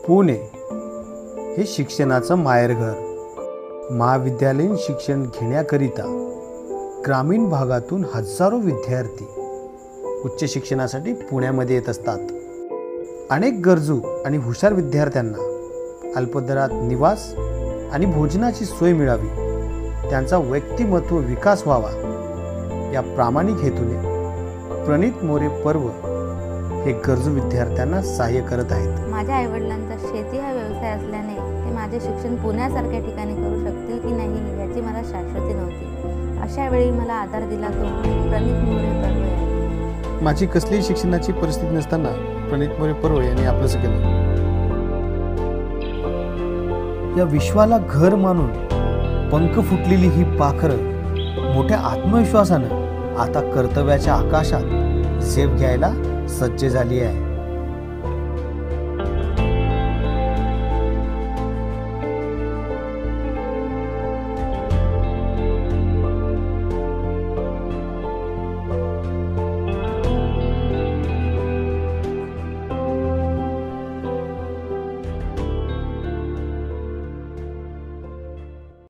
पुणे हे शिक्षणाचं माहेरघर. महाविद्यालयीन शिक्षण घेण्याकरिता ग्रामीण भागातून हजारो विद्यार्थी उच्च शिक्षणासाठी पुण्यामध्ये येत असतात. अनेक गरजू आणि हुशार विद्यार्थ्यांना अल्पदरात निवास आणि भोजनाची सोय मिळावी, त्यांचा व्यक्तिमत्व विकास व्हावा या प्रामाणिक हेतूने प्रणित मोरे पर्व हे गरजू विद्यार्थ्यांना सहाय्य करत आहेत. माझ्या आईवडिलांचा शेती हा व्यवसाय असल्याने ते माझे शिक्षण पुण्यासारख्या ठिकाणी करू शकतील की नाही याची मला शाश्वती नव्हती. अशा वेळी मला आधार दिला तो प्रणित मोरे पर्व यांनी. माझी कसलीही शिक्षणाची परिस्थिती नसताना प्रणित मोरे पर्व यांनी आपलंच केलं. या विश्वाला घर मानून पंख फुटलेली ही पाखरं मोठ्या आत्मविश्वासानं आता कर्तव्याच्या आकाशात झेप घ्यायला सज्ज झाली आहे.